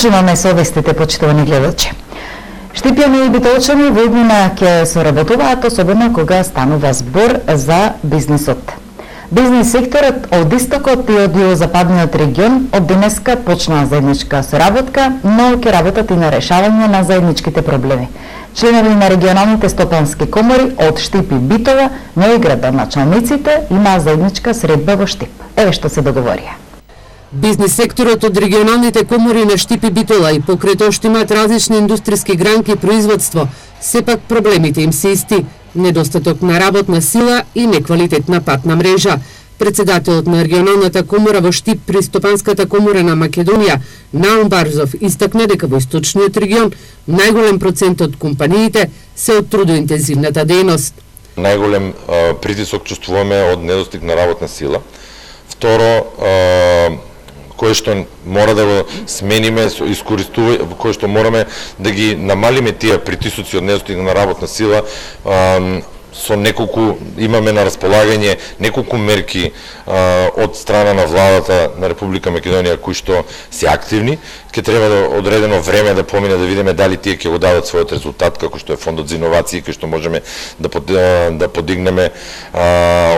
почнуваме со вестите, почитувани гледачи. Штипјани и битолчани во иднина ќе соработуваат, особено кога станува збор за бизнисот. Бизнис секторот од истокот и од југозападниот регион од денеска почнаа заедничка соработка, но ќе работат и на решавање на заедничките проблеми. Членови на регионалните стопански комори од Штип и Битола, но и градоначалниците имаа заедничка средба во Штип. Еве што се договорија. Бизнис секторот од регионалните комори на Штип и Битола и покрај тоа што имаат различни индустријски гранки и производство, сепак проблемите им се исти: недостаток на работна сила и неквалитетна патна мрежа. Председателот на регионалната комора во Штип при Стопанската комора на Македонија, Наум Барзов, истакна дека во источниот регион најголем процент од компаниите се од трудоинтензивната дејност. Најголем притисок чувствуваме од недостиг на работна сила. Второ, кој што мора да го смениме, кој што мораме да ги намалиме тие притисоци од недостиг на работна сила, со неколку имаме на располагање неколку мерки од страна на владата на Република Македонија кои што се активни. Ќе треба да одредено време да помине да видиме дали тие ќе го дадат својот резултат, како што е фондот за иновации, кој што можеме да подигнеме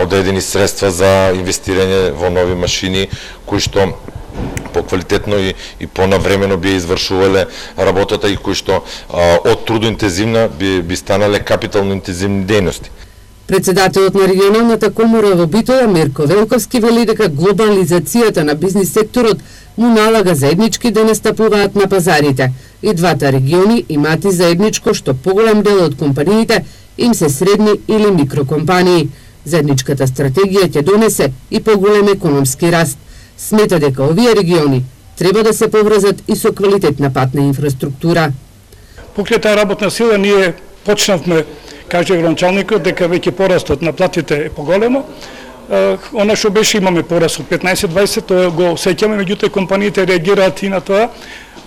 одредени средства за инвестирање во нови машини кои што поквалитетно и понавремено би извршувале работата и кои што од трудоинтензивна би станале капитално интензивни дејности. Председателот на регионалната комора во Битола, Мирко Велковски, вели дека глобализацијата на бизнис секторот му налага заеднички да настапуваат на пазарите. И двата региони имаат и заедничко што поголем дел од компаниите им се средни или микрокомпании. Заедничката стратегија ќе донесе и поголем економски раст. Смета дека овие региони треба да се поврзат и со квалитетна патна инфраструктура. Покрај таа работна сила ние почнавме, каже градоначалникот, дека веќе порастот на платите е поголемо. Она што беше имаме пораст од 15-20, тоа го сеќаме, меѓутоа компаниите реагираат и на тоа.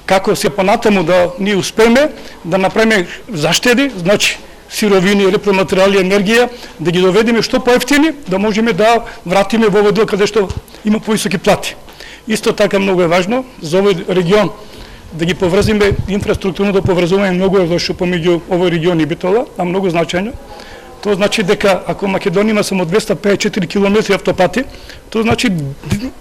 Како се понатаму да ние успееме да направиме заштеди, значи сировини, електроматеријали, енергија, да ги доведеме што поевтини, да можеме да вратиме во овој дел каде што има повисоки плати. Исто така многу е важно за овој регион да ги поврзиме инфраструктурното поврзување, многу е важно помеѓу овој регион и Битола, а многу значајно. Тоа значи дека ако Македонија има само 254 км автопати, тоа значи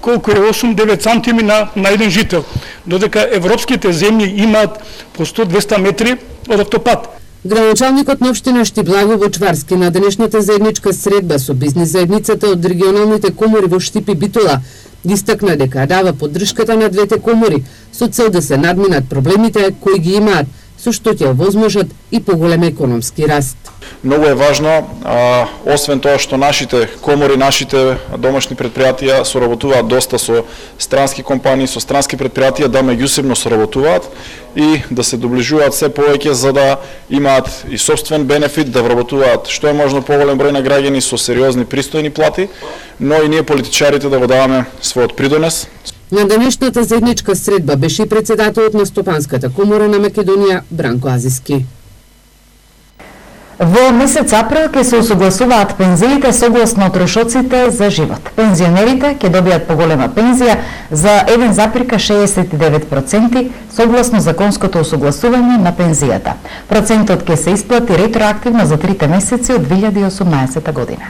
колку е 8-9 сантими на еден жител, додека европските земји имаат по 100-200 метри од автопат. Градоначалникот на општина Штип Благо Бочварски на денешната заедничка средба со бизнис заедницата од регионалните комори во Штип и Битола истакна дека дава поддршката на двете комори со цел да се надминат проблемите кои ги имаат, со што ќе овозможат и поголем економски раст. Многу е важно, освен тоа што нашите комори, нашите домашни предпријатија соработуваат доста со странски компании, со странски предпријатија, да меѓусебно соработуваат и да се доближуваат се повеќе за да имаат и собствен бенефит, да вработуваат што е можно поголем број на граѓани со сериозни пристојни плати, но и ние политичарите да го даваме својот придонес. На денешната заедничка средба беше и председателот на Стопанската комора на Македонија Бранко Азиски. Во месец април ќе се усогласуваат пензиите согласно трошоците за живот. Пензионерите ќе добијат поголема пензија за 1,69% согласно законското усогласување на пензијата. Процентот ќе се исплати ретроактивно за 3 месеци од 2018 година.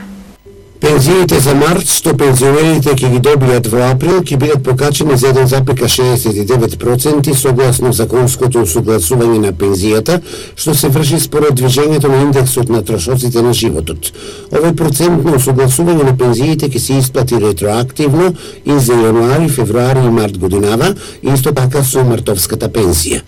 Пензиите за март, што пензионерите ќе ги добијат во април, ќе бидат покачени за 1,69% согласно законското усогласување на пензијата, што се врши според движењето на индексот на трошоците на животот. Овој процентно усогласување на пензиите ќе се исплати ретроактивно и за јануари, февруари и март годинава, исто така со мартовската пензија.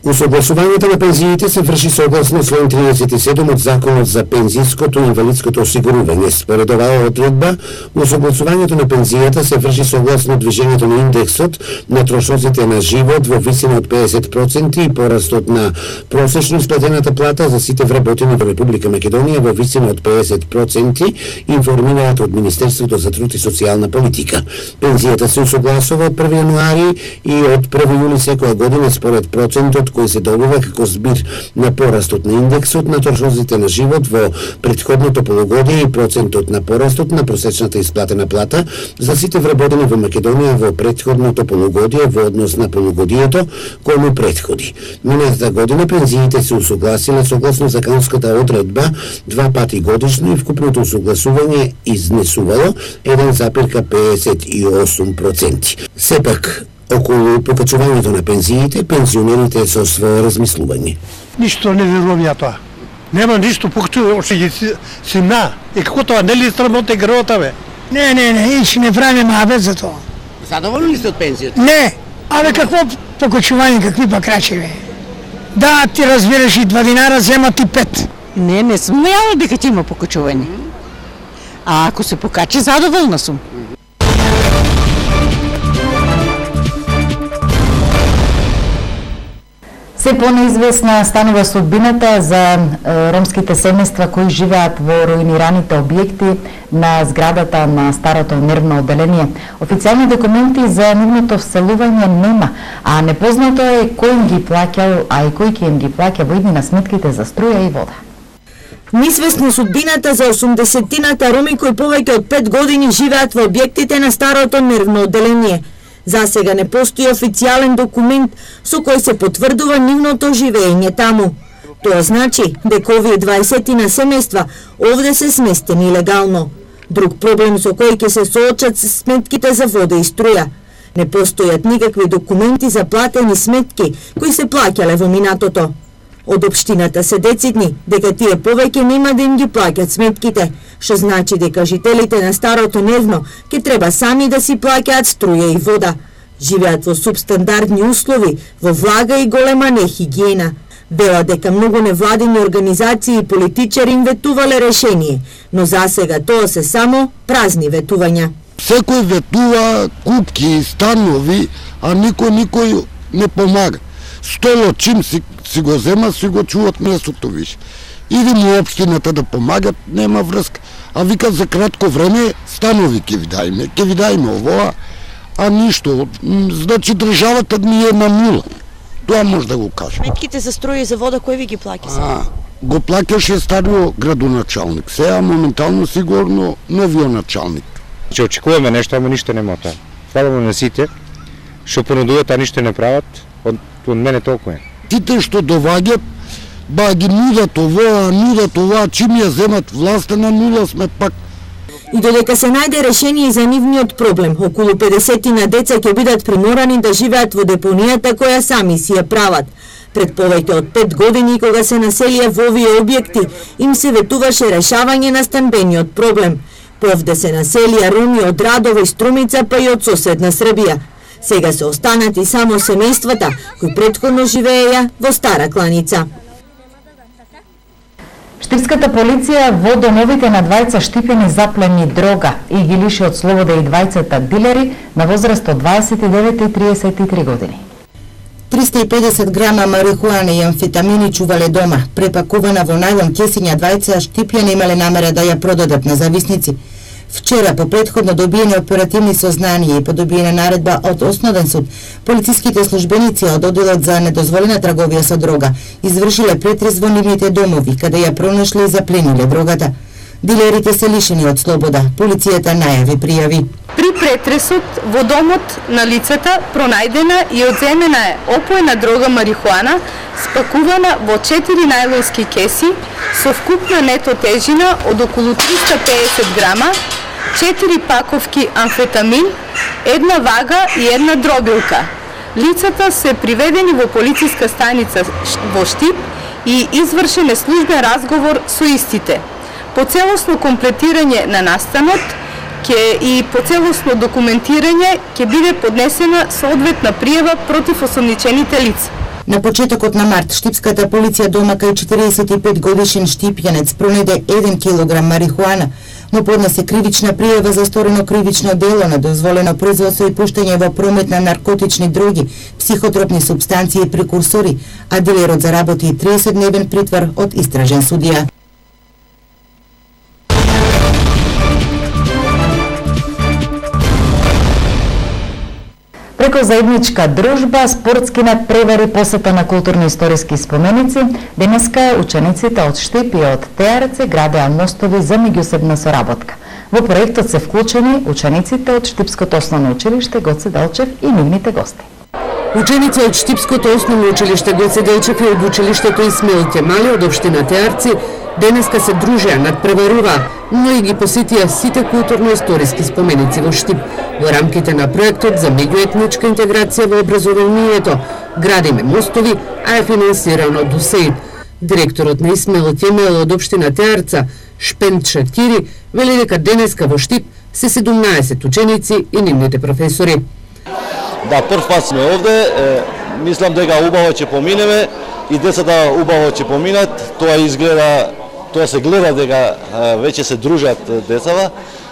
Усогласувањето на пензиите се врши согласно член 37 од Законот за пензиското и инвалидското осигурување. Според оваа одредба, усогласувањето на пензијата се врши согласно движењето на индексот на трошоците на живот во висина од 50% и порастот на просечно исплатената плата за сите вработени во Република Македонија во висина од 50%, информираат од Министерството за труд и социјална политика. Пензијата се усогласува од 1 јануари и од 1 јули секоја година според процентот кој се добива како збир на порастот на индексот на трошоците на живот во претходното полугодие и процентот на порастот на просечната исплатена плата за сите вработени во Македонија во претходното полугодие во однос на полугодието кој му претходи. Минатата година пензиите се усогласиле согласно законската одредба 2 пати годишно и вкупното усогласување изнесувало 1,58%. Сепак, околу покачувањето на пензиите, пензионерите со свое размислување. Ништо не верувам ја тоа. Нема ништо покачување, още ги симна. И како тоа, нели срамота и гревота, бе? Не, иш не правиме абет за тоа. Задоволни ли сте од пензијата? Не, абе какво покачување, какви па крачи, бе? Да, ти разбираш и 2 динара, зема ти 5. Не сум јава дека ќе има покачување. А ако се покачи, задоволна сум. Се понеизвестна станува судбината за ромските семејства кои живеат во руинираните објекти на зградата на старото нервно одделение. Официјални документи за нивното вселување нема, а непознато е кој им ги плаќал, а и кој ќе им ги плаќа во иднина сметките за струја и вода. Неизвестна судбината за 80-тината роми кои повеќе од 5 години живеат во објектите на старото нервно одделение. За сега не постои официјален документ со кој се потврдува нивното живење таму. Тоа значи дека овие 20 семејства овде се сместени легално. Друг проблем со кој ќе се соочат се сметките за вода и струја. Не постојат никакви документи за платени сметки кои се плаќале во минатото. Од општината се децидни дека тие повеќе нема да им ги плаќат сметките, што значи дека жителите на старото нервно ќе треба сами да си плаќаат струја и вода. Живеат во субстандардни услови, во влага и голема нехигиена. Вела дека многу невладини организации и политичари им ветувале решение, но засега тоа се само празни ветувања. Секој ветува купки, станови, а никој не помага. Столо чим си го зема, си го чуват местото више. Иди му општината да помагат, нема врска. А викат за кратко време станови ќе ви дајме овоа, а ништо. Значи државата ни е на нула. Тоа може да го кажем. Сметките за струја и за вода кој ви ги плаќа сега? Го плаќаше стариот градоначалник. Сега моментално сигурно новиот началник. Че очекуваме нешто, ама ништо нема тоа. Фала му на сите што понудуваат, а ништо не прават. Од мене толку е. Тите што доваѓат, ги нудат овоа, чим ја земат власта на нула сме пак. И додека се најде решение за нивниот проблем, околу 50 на деца ќе бидат приморани да живеат во депонијата која сами си ја прават. Пред повеќе од 5 години, кога се населија во овие објекти, им се ветуваше решавање на станбениот проблем. Повде се населија роми од Радово и Струмица, па и од соседна Србија. Сега се останати само семејствата кои претходно живееја во Стара Кланица. Штипската полиција во домовите на двајца штипени заплени дрога и ги лиши од слобода и двајцата дилери на возраст од 29 и 33 години. 350 грама марихуана и амфетамини чувале дома, препакувана во најлон кесиња. Двајца штипјани имале намера да ја продадат на зависници. Вчера, по претходно добиени оперативни сознанија и по добиена наредба од Основен суд, полициските службеници од одделот за недозволена трговија со дрога извршиле претрес во нивните домови, каде ја пронашле и заплениле дрогата. Дилерите се лишени од слобода. Полицијата најави пријави. При претресот во домот на лицата пронајдена и одземена е опоена дрога марихуана, спакувана во 4 најлонски кеси со вкупна нето тежина од околу 350 грама, 4 паковки амфетамин, 1 вага и 1 дробилка. Лицата се приведени во полициска станица во Штип и извршен е службен разговор со истите. По целосно комплетирање на настанот и по целосно документирање ќе биде поднесена соодветна пријава против осомничените лица. На почетокот на март, штипската полиција дома кај 45 годишен штипјанец пронајде 1 килограм марихуана, му поднесе кривична пријава за сторено кривично дело на дозволено производство и пуштање во промет на наркотични дроги, психотропни супстанции и прекурсори, а дилерот заработи 30-дневен притвор од истражен судија. Преку заедничка дружба, спортски надпревари, посета на културно-историски споменици, денеска учениците од Штип и од ТРЦ градеа мостови за меѓусебна соработка. Во проектот се вклучени учениците од Штипското основно училиште Гоце Делчев и нивните гости. Ученици од Штипското основно училиште Гоце Делчев и од училиштето Исмаил Кемали од општина Теарци денеска се дружеа, надпреваруваа, но и ги посетија сите културно-историски споменици во Штип во рамките на проектот за меѓуетничка интеграција во образованието Градиме мостови, а е финансирано од УСАИД. Директорот на Исмаил Кемали од општина Теарца Шпен Шакири вели дека денеска во Штип се 17 ученици и нивните професори. Да, прв пат сме овде, мислам дека убаво ќе поминеме и децата убаво ќе поминат. Тоа се гледа дека веќе се дружат децата.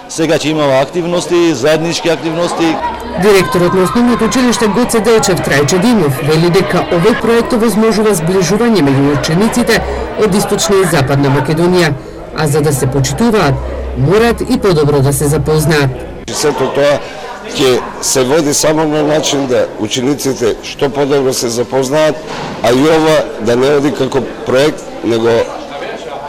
Сега ќе имаме активности, заеднички активности. Директорот на основното училиште Гоце Делчев Трајче Димов вели дека овој проект овозможува зближување меѓу учениците од Источна и Западна Македонија, а за да се почитуваат, морат и подобро да се запознаат. Сето тоа ќе се води само на начин да учениците што подобро се запознаат, а и ова да не оди како проект, него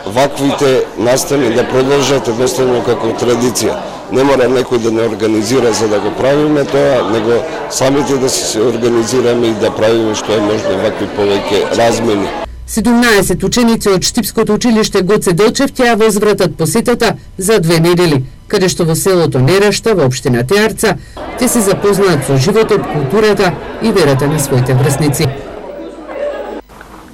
ваквите настани да продолжат едноставно како традиција. Не мора некој да не организира за да го правиме тоа, него самите да се организираме и да правиме што е можно вакви повеќе размени. 17 ученици од Штипското училиште Гоце Делчев ќе ја возвратат посетата за 2 недели, каде што во селото Нерашта во општина Теарца ќе се запознаат со животот, културата и верата на своите врсници.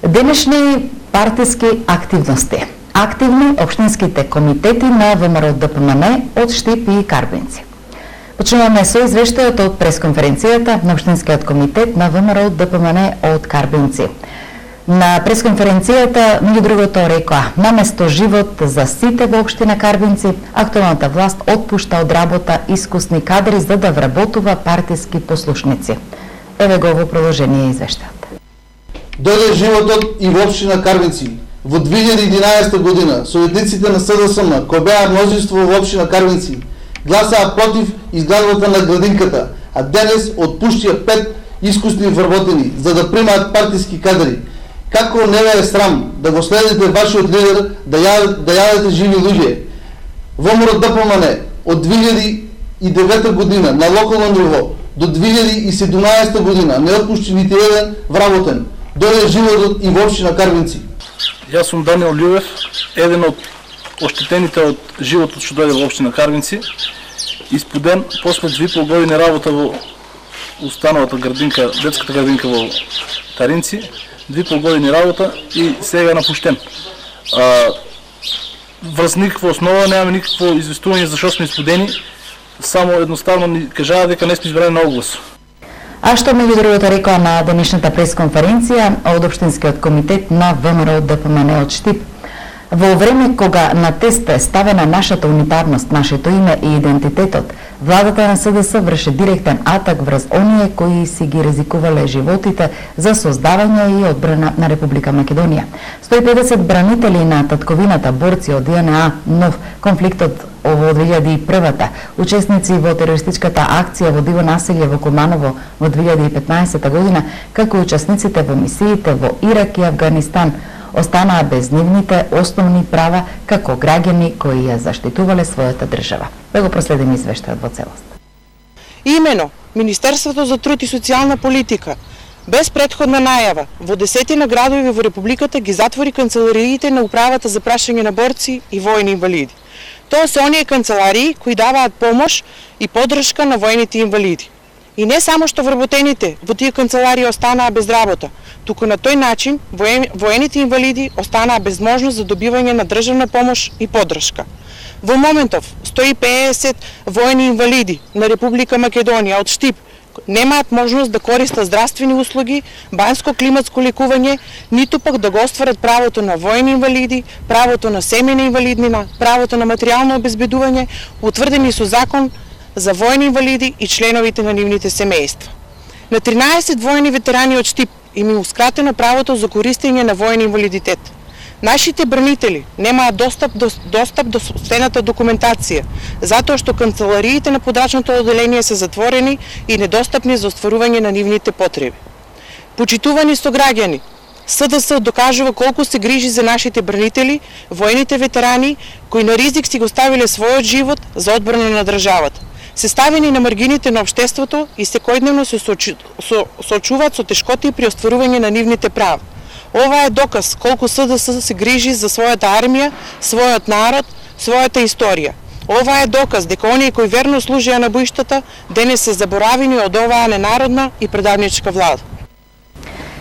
Денешни партиски активности. Активни општинските комитети на ВМРО ДПМН од Штип и Карбинци. Почнуваме со извештајот од пресконференцијата на општинскиот комитет на ВМРО ДПМН од Карбинци. На пресконференцијата, меѓу другото, рекоа, наместо живот за сите во општина Карбинци, актуелната власт отпушта од работа искусни кадри за да вработува партиски послушници. Еве го во продолжение извештајот. Дојде животот и во општина Карбинци. Во 2011 година советниците на СДСМ, кои беа мнозинство во општина Карбинци, гласаа против изградбата на градинката, а денес отпуштија 5 искусни вработени за да примаат партиски кадри. Како не ве е срам да го следите вашиот лидер да јадете живи луѓе? ВМРО ДПМН од 2009 година на локално ниво до 2017 година не отпушти нити еден вработен. Дојде животот и во општина Карбинци. Јас сум Даниел Љувев, еден од оштетените од животот што дојде во општина Карбинци, испуден после 2,5 години работа во установата градинка, детската градинка во Таринци, 2,5 години работа и сега е напуштен. Врз никаква основа немаме никакво известување за што сме испудени, само едноставно ни кажаа дека не сме избрани на оглас. А што меѓу другото рекоа на денешната пресконференција од Општинскиот комитет на ВМРО ДПМН од Штип. Во време кога на тест е ставена нашата унитарност, нашето име и идентитетот, владата на СДС врши директен атак врз оние кои си ги ризикувале животите за создавање и одбрана на Република Македонија. 150 бранители на татковината, борци од ДНА, нов конфликтот во 2001-та, учесници во терористичката акција во Диво населје во Куманово во 2015 година, како и учесниците во мисиите во Ирак и Авганистан, останаа без нивните основни права како граѓани кои ја заштитувале својата држава. Да го проследиме извештајот во целост. Имено, Министерството за труд и социјална политика, без претходна најава, во 10 градови во Републиката ги затвори канцелариите на Управата за прашање на борци и војни инвалиди. Тоа се оние канцеларии кои даваат помош и поддршка на војните инвалиди. И не само што вработените во тие канцеларии останаа без работа, туку на тој начин воените инвалиди останаа без можност за добивање на државна помош и поддршка. Во моментов 150 воени инвалиди на Република Македонија од Штип немаат можност да користат здравствени услуги, банско-климатско лекување, ниту пак да го остварат правото на воени инвалиди, правото на семејна инвалиднина, правото на материјално обезбедување, утврдени со закон за воени инвалиди и членовите на нивните семејства. На 13 воени ветерани од Штип им е ускратено правото за користење на воен инвалидитет. Нашите бранители немаат достап до собствената документација, затоа што канцелариите на подрачното оделение се затворени и недостапни за остварување на нивните потреби. Почитувани сограѓани, СДС докажува колку се грижи за нашите бранители, војните ветерани, кои на ризик си го ставиле својот живот за одбрана на државата. Се ставени на маргините на општеството и секојдневно се соочуваат со тешкоти при остварување на нивните права. Ова е доказ колку СДС се грижи за својата армија, својот народ, својата историја. Ова е доказ дека оние кои верно служеа на боиштата денес се заборавени од оваа ненародна и предавничка влада.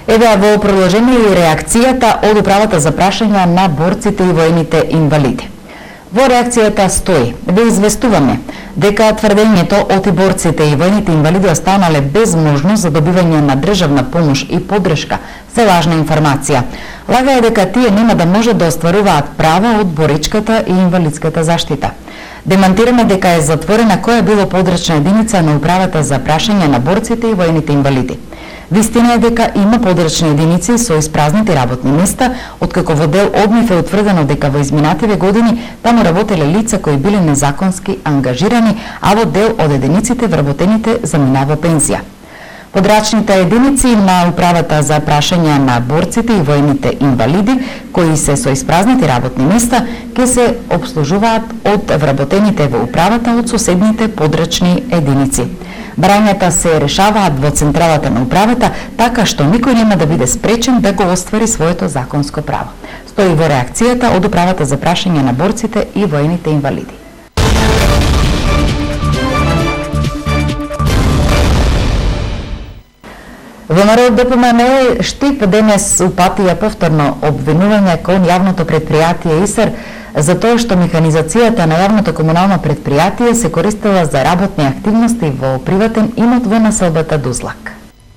Еве во продолжение и реакцијата од управата за прашања на борците и војните инвалиди. Во реакцијата стои: ве известуваме дека тврдењето од борците и војните инвалиди останале без можност за добивање на државна помош и поддршка се лажна информација. Лага е дека тие нема да може да остваруваат права од боричката и инвалидската заштита. Демантираме дека е затворена која било подрачна единица на управата за прашања на борците и војните инвалиди. Вистина е дека има подрачни единици со испразнати работни места, откако во дел од нив е утврдено дека во изминативе години таму работеле лица кои биле незаконски ангажирани, а во дел од единиците вработените заминава пензија. Подрачните единици на управата за прашања на борците и војните инвалиди, кои се со испразнати работни места, ќе се обслужуваат од вработените во управата од соседните подрачни единици. Барањата се решаваат во централата на управата, така што никој нема да биде спречен да го оствари своето законско право. Стои во реакцијата од управата за прашања на борците и војните инвалиди. ВМРО ДПМН Штип денес упатија повторно обвинување кон јавното предпријатие ИСР за тоа што механизацијата на јавното комунално предпријатие се користела за работни активности во приватен имот во населбата Дузлак.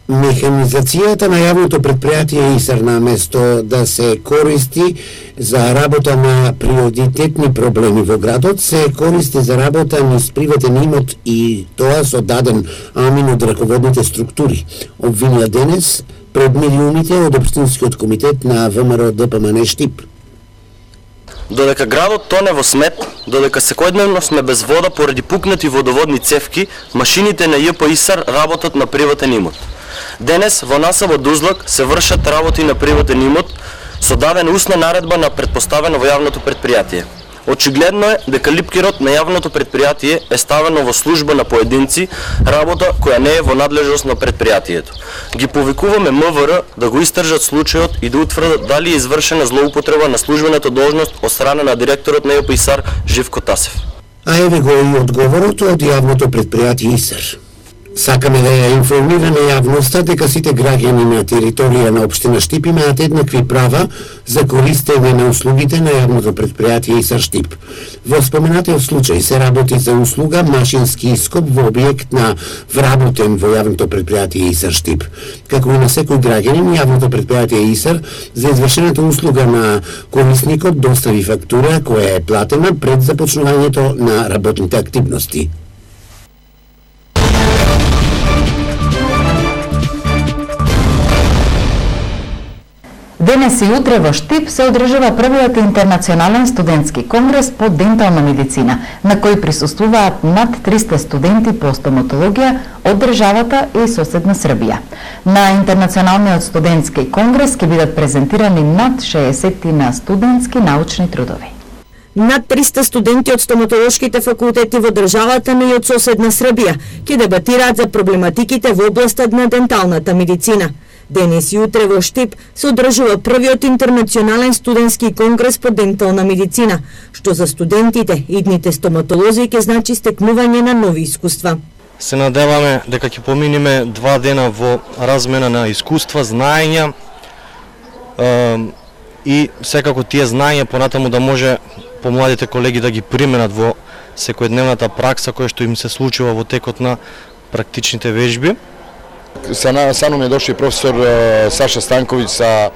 Механизацијата на јавното предпријатие ИСР наместо да се користи за работа на приоритетни проблеми во градот, се користи за работа низ приватен имот и тоа со даден амин од раководните структури, обвинија денес пред милионите од Општинскиот комитет на ВМРО ДПМН Штип. Додека градот тоне во смет, додека секојдневно сме без вода поради пукнати водоводни цевки, машините на ЈП ИСР работат на приватен имот. Денес во населба Дузлак се вршат работи на приватен имот со дадена устна наредба на претпоставено во јавното предпријатие. Очигледно е дека липкирот на јавното предпријатие е ставено во служба на поединци, работа која не е во надлежност на предпријатието. Ги повикуваме МВР да го истражат случајот и да утврдат дали е извршена злоупотреба на службената должност од страна на директорот на ЈП ИСР Живко Тасев. А еве го и одговорот од јавното предпријатие ИСР. Сакаме да ја информираме јавноста дека сите граѓани на територија на општина Штип имаат еднакви права за користење на услугите на јавното предпријатие ИСР Штип. Во споменатиот случај се работи за услуга машински ископ во објект на вработен во јавното предпријатие ИСР Штип. Како и на секој граѓанин, јавното предпријатие ИСР за извршената услуга на корисникот достави фактура која е платена пред започнувањето на работните активности. Денес и утре во Штип се одржува првиот интернационален студентски конгрес по дентална медицина, на кој присуствуваат над 300 студенти по стоматологија од државата и соседна Србија. На интернационалниот студентски конгрес ќе бидат презентирани над 60 на студентски научни трудови. Над 300 студенти од стоматолошките факултети во државата, но и од соседна Србија ќе дебатираат за проблематиките во областот на денталната медицина. Денес и утре во Штип се одржува првиот интернационален студентски конгрес по дентална медицина, што за студентите и идните стоматолози ќе значи стекнување на нови искуства. Се надеваме дека ќе поминеме 2 дена во размена на искуства, знаења и секако тие знаења понатаму да може помладите колеги да ги применат во секојдневната пракса која што им се случува во текот на практичните вежби. Са нам е дошли професор Саша Станковиќ са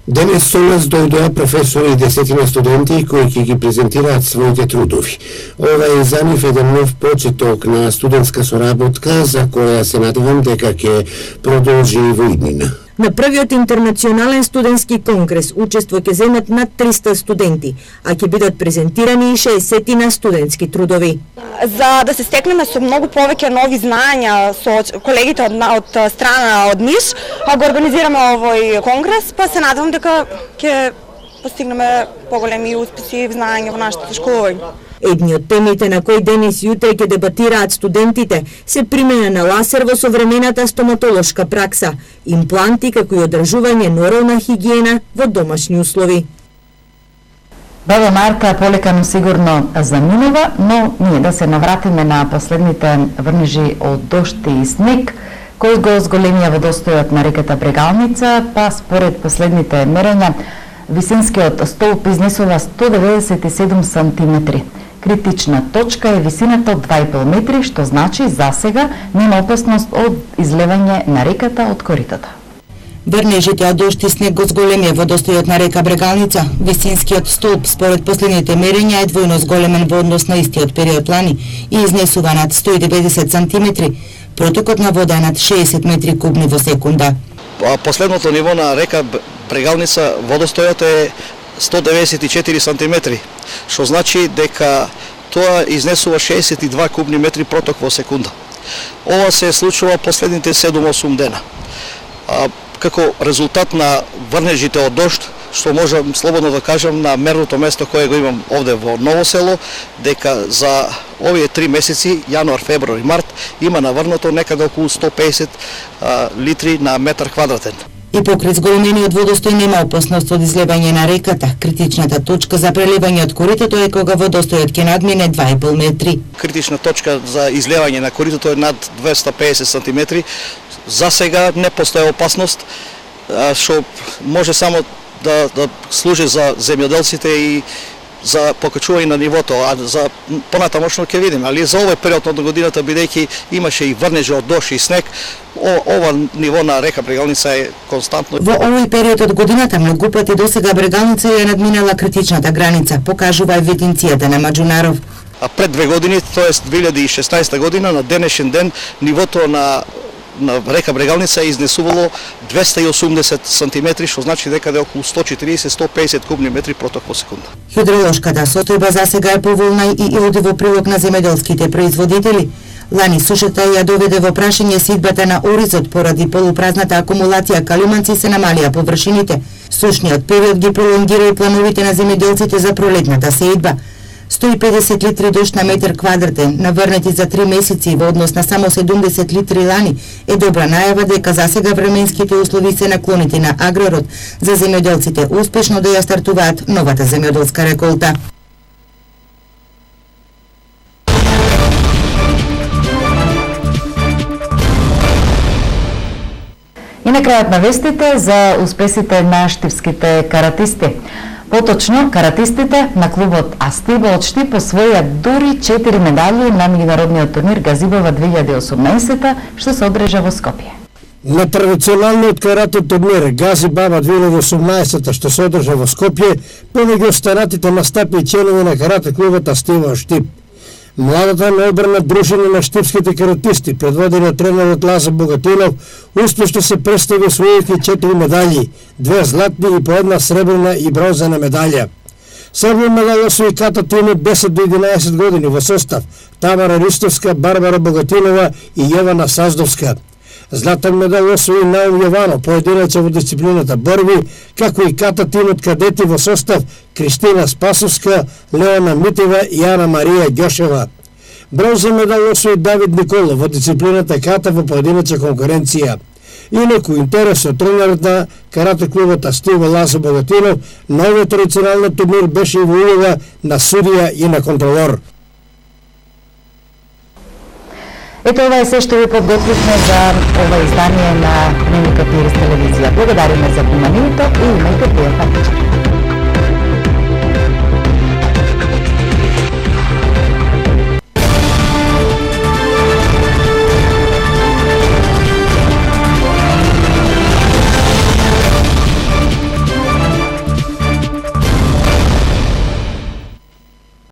Денес со нас дојдоа професори и десетина студенти кои ќе ги презентираат своите трудови. Ова е за нив еден нов почеток на студентска соработка за која се надевам дека ќе продолжи и во иднина. На првиот интернационален студентски конгрес учество ќе земат над 300 студенти, а ќе бидат презентирани и 60 на студентски трудови. За да се стекнеме со многу повеќе нови знаења со колегите од страна од НИШ, го организираме овој конгрес, па се надевам дека ќе постигнеме поголеми успеси и знаења во нашето школување. Едни од темите на кои денес и утре ќе дебатираат студентите се примена на ласер во современата стоматолошка пракса, импланти како и одржување на орална хигиена во домашни услови. Баба Марка полека но сигурно заминува, но ние да се навратиме на последните врнежи од дожд и снег, кој го зголемија водостојот на реката Брегалница, па според последните мерења, висинскиот столб изнесува 197 см. Критична точка е висината од 2,5 метри, што значи за сега нема опасност од излевање на реката од коритото. Врнежите од дожд и снег го зголемија водостојот на река Брегалница. Висинскиот столб според последните мерења е двојно зголемен во однос на истиот период лани и изнесува над 190 см. Протокот на вода е над 60 метри кубни во секунда. Последното ниво на река Брегалница водостојот е 194 см, што значи дека тоа изнесува 62 кубни метри проток во секунда. Ова се случува последните 7-8 дена. Како резултат на врнежите од дожд, што можам слободно да кажам на мерното место кое го имам овде во Ново село, дека за овие 3 месеци, јануар, февруар и март, има наврнато некаде околу 150 литри на метар квадратен. И покрај зголемениот водостој нема опасност од излевање на реката. Критичната точка за прелевање од коритото е кога водостојот ќе надмине 2,5 метри. Критична точка за излевање на коритото е над 250 см. За сега не постои опасност, што може само да служи за земјоделците и за покачување на нивото, а за понатамошно ќе видиме, али за овој период од годината, бидејќи имаше и врнежи од дожд и снег, ова ниво на река Брегалница е константно. Во овој период од годината многу пати досега Брегалница ја надминала критичната граница, покажува евиденцијата на Маџунаров. А пред 2 години, тоест 2016 година, на денешен ден нивото на река Брегалница е изнесувало 280 см, што значи дека е околу 140-150 кубни метри проток по секунда. Хидролошката состојба за сега е поволна и оди во прилог на земјоделските производители. Лани сушата ја доведе во прашање сидбата на оризот поради полупразната акумулација калуманци се намалија површините. Сушниот период ги пролонгира и плановите на земјоделците за пролетната сеидба. 150 литри дожд на метар квадратен, наврнати за 3 месеци во однос на само 70 литри лани, е добра најава дека за сега временските услови се наклонети на агрород за земјоделците успешно да ја стартуваат новата земјоделска реколта. И на крајот на вестите за успесите на штипските каратисти. Поточно, каратистите на клубот Астиба од Штип освоја дури 4 медали на меѓународниот турнир Газибова 2018, што се одржа во Скопје. На традиционалниот карате турнир Газибава 2018, што се одржа во Скопје, помеѓу останатите настапи и членови на карате клубот Астиба од Штип. Младата најбрана дружина на штипските каратисти, предводена од тренерот Лазар Богатинов, успешно се представи освојувајќи 4 медали, 2 златни и по 1 сребрна и бронзена медалја. Сребрна медалја освои ката тимот 10 до 11 години во состав Тамара Ристовска, Барбара Богатинова и Јована Саздовска. Златен медал освои Наум Јовано, поединечен во дисциплината борби, како и ката тимот кадети во состав Кристина Спасовска, Леона Митева и Ана Марија Ѓошева. Бронзен медал освои Давид Николов во дисциплината ката во поединечна конкуренција. Инаку интересот тренерот на карате клубот Астиба Лазар Богатинов на овој традиционален турнир беше и во улога на судија и на контролор. Ето ова е се што ви подготвивме за ова издание на Дневникот Ирис телевизија. Благодариме за вниманието и имајте пријатна вечер.